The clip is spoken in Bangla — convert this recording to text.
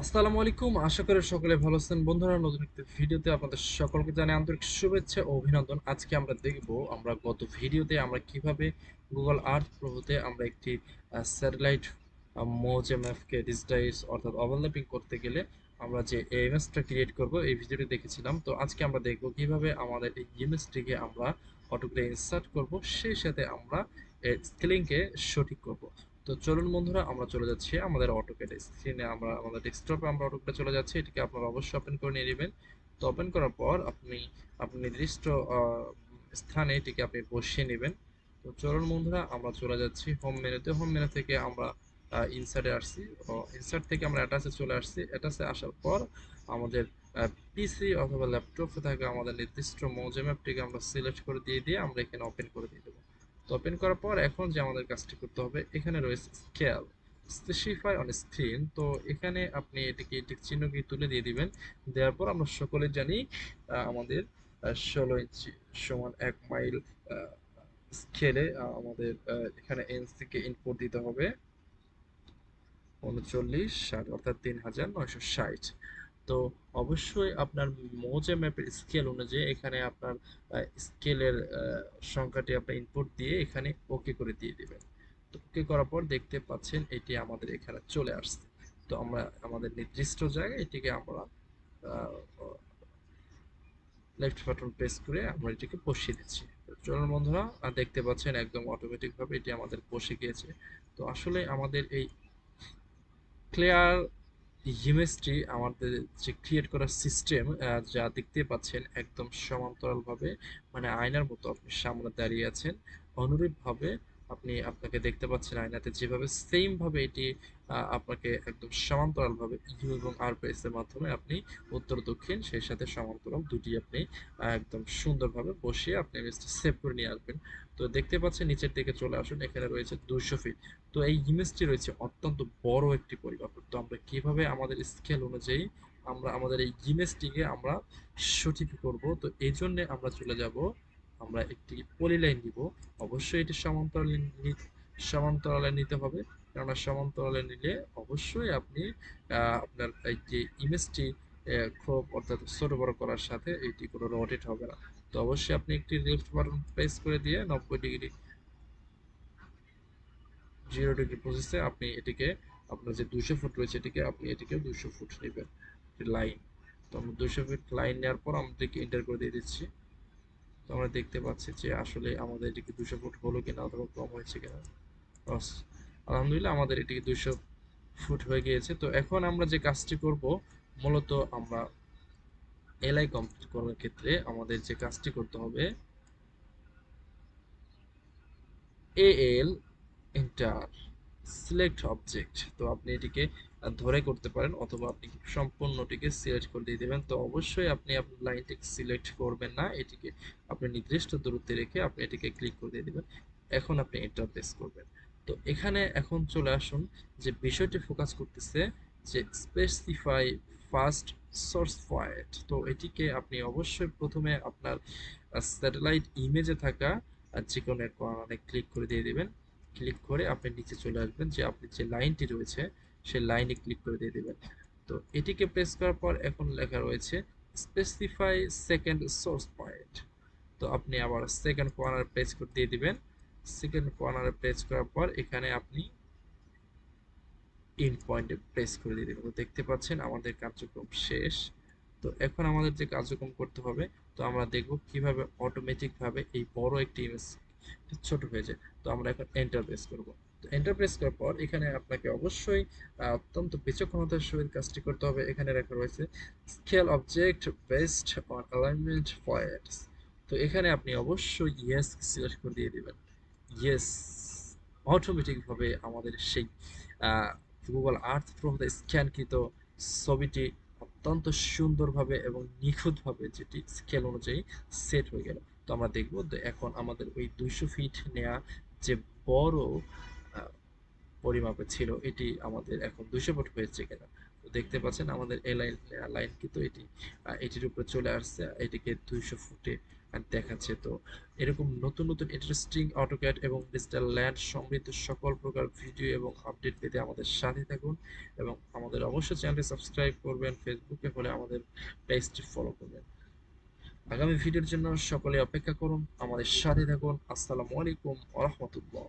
আসসালামু আলাইকুম, আশা করি সকলে ভালো আছেন বন্ধুরা। নতুন একটি ভিডিওতে আপনাদের সকলকে জানাই আন্তরিক শুভেচ্ছা ও অভিনন্দন। আজকে আমরা দেখব আমরা গত ভিডিওতে আমরা কিভাবে গুগল আর্থ প্রোতে আমরা একটি স্যাটেলাইট মোজেমএফকে ডিজিটাইজ অর্থাৎ ওভারল্যাপিং করতে গেলে আমরা যে ইমেজটা ক্রিয়েট করব এই ভিডিওটি দেখেছিলাম। তো আজকে আমরা দেখব কিভাবে আমাদের এই ইমেজটিকে আমরা অটোগ্রে ইনসার্ট করব, সেই সাথে আমরা স্কেলিংকে সঠিক করব। তো চলুন বন্ধুরা, আমরা চলে যাচ্ছি আমাদের অটোক্যাড স্ক্রিনে। আমরা আমাদের ডেস্কটপে আমরা অটোক্যাডে চলে যাচ্ছি। এটিকে আপনারা অবশ্যই ওপেন করে নিয়ে নেবেন। তো ওপেন করার পর আপনি নির্দিষ্ট স্থানে এটিকে আপনি বসিয়ে নেবেন। তো চলুন বন্ধুরা, আমরা চলে যাচ্ছি হোম মেনুতে। হোম মেনু থেকে আমরা ইনসার্টে আসছি। ইনসার্ট থেকে আমরা অ্যাটাচে চলে আসছি। অ্যাটাচে আসার পর আমাদের পিসি অথবা ল্যাপটপে থাকা আমাদের নির্দিষ্ট মৌজা ম্যাপটিকে আমরা সিলেক্ট করে দিয়ে আমরা এখানে ওপেন করে দিয়ে দেবো। তো ওপেন করার পর এখন যে আমাদের কাজটি করতে হবে, এখানে রয়েছে স্কেল স্পেসিফাই অন স্ক্রিন। তো এখানে আপনি এটিকে টিক চিহ্ন কি তুলে দিয়ে দিবেন। দেওয়ার পর আমরা সকলে জানি আমাদের 16 ইঞ্চি সমান 1 মাইল স্কেলে আমাদের এখানে এনস থেকে ইনপুট দিতে হবে 3960 অর্থাৎ 3960। তো অবশ্যই আপনার মোজে ম্যাপের স্কেল অনুযায়ী এখানে আপনার স্কেলের সংখ্যাটি আপনি ইনপুট দিয়ে এখানে ওকে করে দিয়ে দিবেন। তো ওকে করার পর দেখতে পাচ্ছেন এটি আমাদের এখানে চলে আসছে। তো আমরা আমাদের নির্দিষ্ট জায়গায় এটিকে আমরা লেফট বাটন প্রেস করে আমরা এটিকে বসিয়ে দিচ্ছি। তো চলুন বন্ধুরা, দেখতে পাচ্ছেন একদম অটোমেটিক ভাবে এটি আমাদের বসে গিয়েছে। তো আসলে আমাদের এই ক্লিয়ার ইমেজটি আমাদের যে ক্রিয়েট করার সিস্টেম, যা দেখতে পাচ্ছেন একদম সমান্তরালভাবে, মানে আয়নার মতো আপনি সামনে দাঁড়িয়ে আছেন। অনুরূপভাবে আপনাকে দেখতে পাচ্ছেন আয়নাতে, যেভাবে সেম ভাবে এটি আপনাকে একদম সমান্তরালভাবে ইউ এবং আর প্রেসের মাধ্যমে আপনি উত্তর দক্ষিণ সেই সাথে সমান্তরাল দুটি আপনি একদম সুন্দরভাবে বসিয়ে আপনি ইমেজটি সেভ করে নিয়ে আসবেন। তো দেখতে পাচ্ছেন নিচের দিকে চলে আসুন, এখানে রয়েছে 200 ফিট। তো এই ইমেজটি রয়েছে অত্যন্ত বড় একটি পরিমাপ। তো আমরা কিভাবে আমাদের স্কেল অনুযায়ী আমরা আমাদের এই ইমেজটিকে আমরা সঠিক করব, তো এই জন্য আমরা চলে যাব, আমরা একটি পলিলাইন নিব। অবশ্যই এটি সমান্তরালে নিতে হবে, কেননা সমান্তরালে নিলে অবশ্যই আপনি আপনার এই যে ইমেজটি ক্রপ অর্থাৎ ছোট বড় করার সাথে এটি কোনো রোটেট হবে না। তো অবশ্যই আপনি একটি লেফট বাটন প্রেস করে দিয়ে 90 ডিগ্রি 0 ডিগ্রি প্রসেসে আপনি এটিকে, আপনার যে 200 ফুট রয়েছে এটিকে আপনি এটিকে 200 ফুট নেবেন লাইন। তো আমরা 200 ফিট লাইন নেওয়ার পর আমরা এটিকে এন্টার করে দিয়ে দিচ্ছি। তো আমরা দেখতে পাচ্ছি যে আসলে আমাদের এটিকে 200 ফুট হলো কিনা অথবা কম হয়েছে কিনা। বাস, আলহামদুলিল্লাহ আমাদের এটিকে 200 ফুট হয়ে গিয়েছে। তো এখন আমরা যে কাজটি করব, মূলত আমরা এলআই কমপ্লিট করার ক্ষেত্রে আমাদের যে কাজটি করতে হবে, এএল এন্টার সিলেক্ট অবজেক্ট। তো আপনি এটিকে ধরে করতে পারেন অথবা আপনি সম্পূর্ণটিকে সিলেক্ট করে দিয়ে দেবেন। তো অবশ্যই আপনি আপনার লাইনটিকে সিলেক্ট করবেন না, এটিকে আপনি নির্দিষ্ট দূরত্বে রেখে আপনি এটিকে ক্লিক করে দিয়ে দেবেন। এখন আপনি এন্টার প্রেস করবেন। তো এখানে এখন চলে আসুন, যে বিষয়টি ফোকাস করতেছে যে স্পেসিফাই ফার্স্ট সোর্স পয়েন্ট। তো এটিকে আপনি অবশ্যই প্রথমে আপনার স্যাটেলাইট ইমেজে থাকা যে কোনো এক কর্নারে ক্লিক করে দিয়ে দিবেন। ক্লিক করে আপনি নিচে চলে আসবেন, যে আপনি যে লাইনটি রয়েছে সেই লাইনে ক্লিক করে দিয়ে দিবেন। তো এটিকে প্রেস করার পর এখন লেখা রয়েছে স্পেসিফাই সেকেন্ড সোর্স পয়েন্ট। তো আপনি আবার সেকেন্ড কর্নার প্রেস করে দিয়ে দিবেন। সেকেন্ড কর্নারে প্রেস করার পর এখানে আপনি ইন পয়েন্টে প্রেস করে দিয়ে দেবেন। তো দেখতে পাচ্ছেন আমাদের কার্যক্রম শেষ। তো এখন আমাদের যে কার্যক্রম করতে হবে, তো আমরা দেখব কিভাবে অটোমেটিক ভাবে এই বড় একটি ইমেজ ছোট হয়ে যায়। তো আমরা এখন এন্টার প্রেস করব। তো এন্টার প্রেস করার পর এখানে আপনাকে অবশ্যই অত্যন্ত বিচক্ষণতার সহিত কাজটি করতে হবে। এখানে লেখা রয়েছে scale object based on alignment points. তো এখানে আপনি অবশ্যই ইয়েস সিলেক্ট করে দিয়ে দিবেন। ইয়েস, অটোমেটিক ভাবে আমাদের সেই গুগল আর্থ প্রো হতে স্ক্যানকৃত ছবিটি অত্যন্ত সুন্দরভাবে এবং নিখুঁতভাবে যেটি স্কেল অনুযায়ী সেট হয়ে গেল। তো আমরা দেখব যে এখন আমাদের ওই 200 ফিট নেয়া যে বড় আহ, পরিমাপে ছিল এটি আমাদের এখন 200 ফুট হয়েছে কিনা। তো দেখতে পাচ্ছেন আমাদের এই লাইন কিন্তু এটির উপরে চলে আসছে, এটিকে 200 ফুটে দেখাচ্ছে। তো এরকম নতুন নতুন ইন্টারেস্টিং অটোক্যাড এবং ডিজিটাল ল্যান্ড সমৃদ্ধ সকল প্রকার ভিডিও এবং আপডেট পেতে আমাদের সাথে থাকুন এবং আমাদের অবশ্যই চ্যানেলটি সাবস্ক্রাইব করবেন। ফেসবুকে হলে আমাদের পেজটি ফলো করবেন। আগামী ভিডিওর জন্য সকলে অপেক্ষা করুন, আমাদের সাথে থাকুন। আসসালামু আলাইকুম ওয়া রাহমাতুল্লাহ।